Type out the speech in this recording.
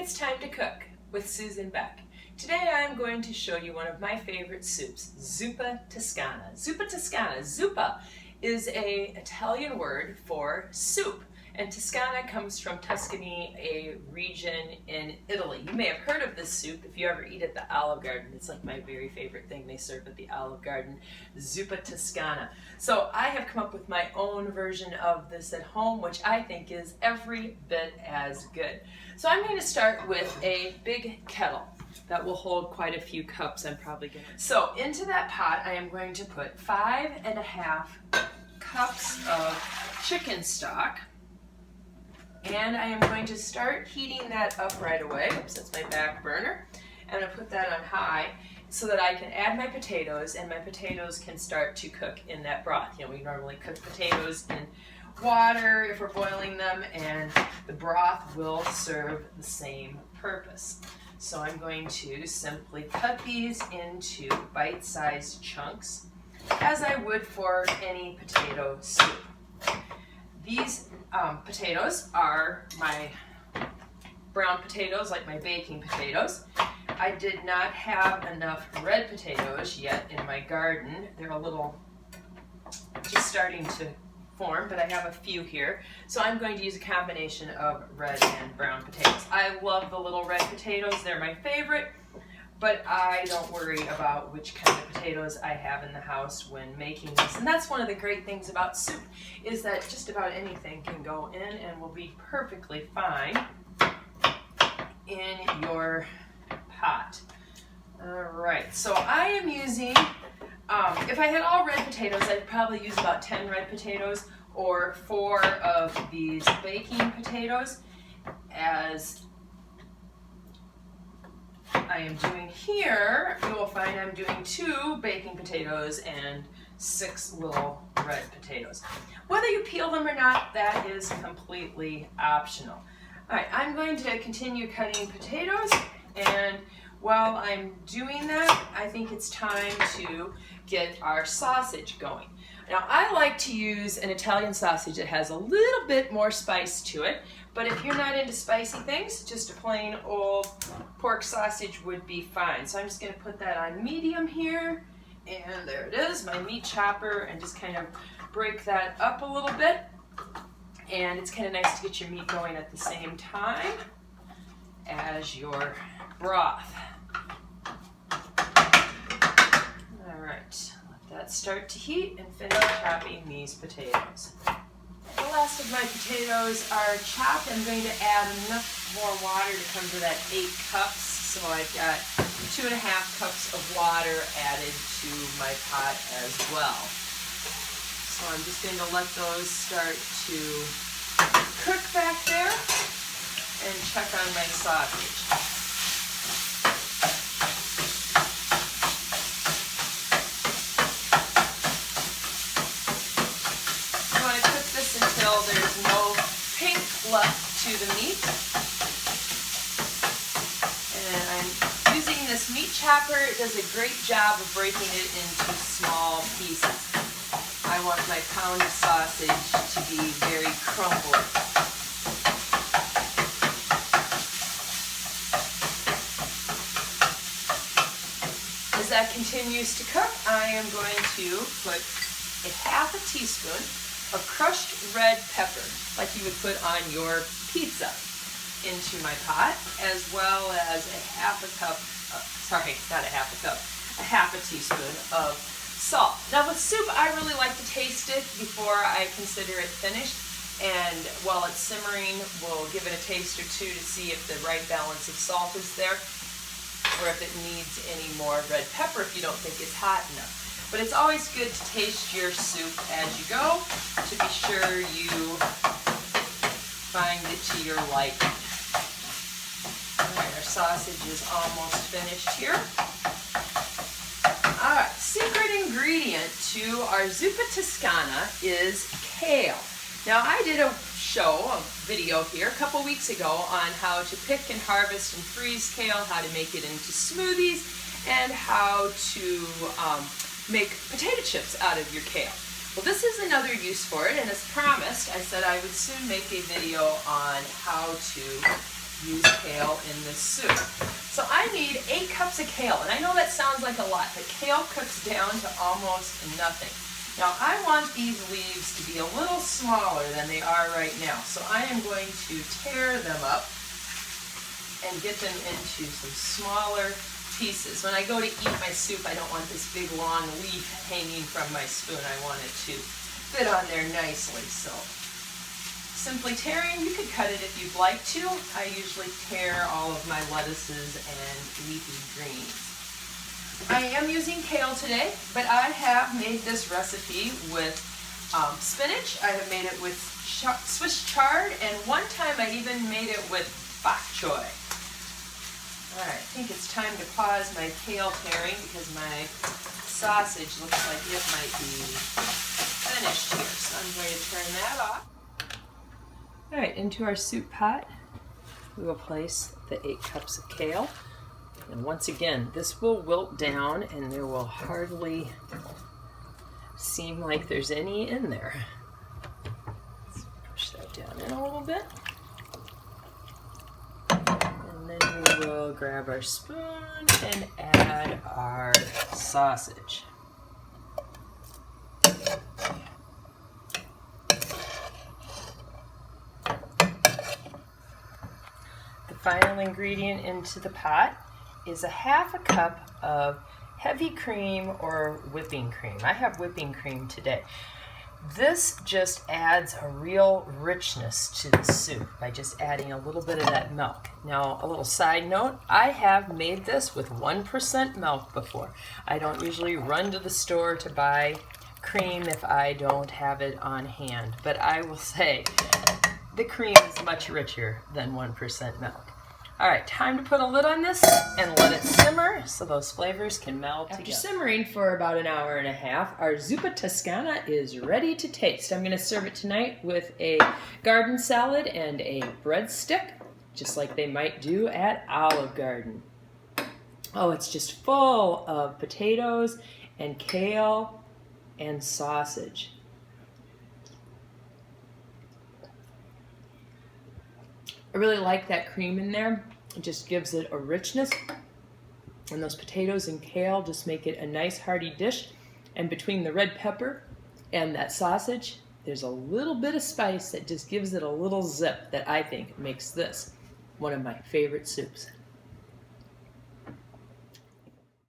It's time to cook with Susan Beck. Today I'm going to show you one of my favorite soups, Zuppa Toscana. Zuppa Toscana. Zuppa is an Italian word for soup, and Toscana comes from Tuscany, a region in Italy. You may have heard of this soup if you ever eat at the Olive Garden. It's like my very favorite thing they serve at the Olive Garden, Zuppa Toscana. So I have come up with my own version of this at home, which I think is every bit as good. So I'm going to start with a big kettle that will hold quite a few cups. So into that pot I am going to put 5½ cups of chicken stock. And I am going to start heating that up right away. Oops, that's my back burner. I'm going to put that on high so that I can add my potatoes, and my potatoes can start to cook in that broth. You know, we normally cook potatoes in water if we're boiling them, and the broth will serve the same purpose. So I'm going to simply cut these into bite-sized chunks, as I would for any potato soup. These potatoes are my brown potatoes, like my baking potatoes. I did not have enough red potatoes yet in my garden. They're a little just starting to form, but I have a few here. So I'm going to use a combination of red and brown potatoes. I love the little red potatoes. They're my favorite, but I don't worry about which kind of potatoes I have in the house when making this. And that's one of the great things about soup, is that just about anything can go in and will be perfectly fine in your pot. All right, so I am using, if I had all red potatoes, I'd probably use about 10 red potatoes or 4 of these baking potatoes. As I am doing here, you will find I'm doing 2 baking potatoes and 6 little red potatoes. Whether you peel them or not, that is completely optional. All right, I'm going to continue cutting potatoes, and while I'm doing that, I think it's time to get our sausage going. Now, I like to use an Italian sausage that has a little bit more spice to it, but if you're not into spicy things, just a plain old pork sausage would be fine. So I'm just going to put that on medium here, and there it is, my meat chopper, and just kind of break that up a little bit. And it's kind of nice to get your meat going at the same time as your broth. All right, let that start to heat and finish chopping these potatoes. The last of my potatoes are chopped. I'm going to add enough more water to come to that 8 cups. So I've got 2½ cups of water added to my pot as well. So I'm just going to let those start to cook back there and check on my sausage. You want to cook this until there's no pink left to the meat. And I'm using this meat chopper. It does a great job of breaking it into small pieces. I want my pound of sausage to be very crumbly. As that continues to cook, I am going to put ½ teaspoon of crushed red pepper, like you would put on your pizza, into my pot, as well as ½ teaspoon of salt. Now with soup, I really like to taste it before I consider it finished, and while it's simmering, we'll give it a taste or two to see if the right balance of salt is there, or if it needs any more red pepper if you don't think it's hot enough. But it's always good to taste your soup as you go to be sure you find it to your liking. All right, our sausage is almost finished here. All right, secret ingredient to our Zuppa Toscana is kale. Now, I did a video here a couple weeks ago on how to pick and harvest and freeze kale, how to make it into smoothies, and how to make potato chips out of your kale. Well, this is another use for it, and as promised, I said I would soon make a video on how to use kale in this soup. So I need 8 cups of kale, and I know that sounds like a lot, but kale cooks down to almost nothing. Now I want these leaves to be a little smaller than they are right now, so I am going to tear them up and get them into some smaller pieces. When I go to eat my soup, I don't want this big long leaf hanging from my spoon. I want it to fit on there nicely. So simply tearing, you could cut it if you'd like to. I usually tear all of my lettuces and leafy greens. I am using kale today, but I have made this recipe with spinach. I have made it with Swiss chard, and one time I even made it with bok choy. Alright, I think it's time to pause my kale tearing because my sausage looks like it might be finished here. So I'm going to turn that off. Alright, into our soup pot, we will place the 8 cups of kale. And once again, this will wilt down and there will hardly seem like there's any in there. Let's push that down in a little bit. And then we will grab our spoon and add our sausage. The final ingredient into the pot is a 1/2 cup of heavy cream or whipping cream. I have whipping cream today. This just adds a real richness to the soup by just adding a little bit of that milk. Now, a little side note, I have made this with 1% milk before. I don't usually run to the store to buy cream if I don't have it on hand, but I will say the cream is much richer than 1% milk. All right, time to put a lid on this and let it simmer so those flavors can meld together. After simmering for about 1.5 hours, our Zuppa Toscana is ready to taste. I'm going to serve it tonight with a garden salad and a breadstick, just like they might do at Olive Garden. Oh, it's just full of potatoes and kale and sausage. I really like that cream in there. It just gives it a richness. And those potatoes and kale just make it a nice hearty dish. And between the red pepper and that sausage, there's a little bit of spice that just gives it a little zip that I think makes this one of my favorite soups.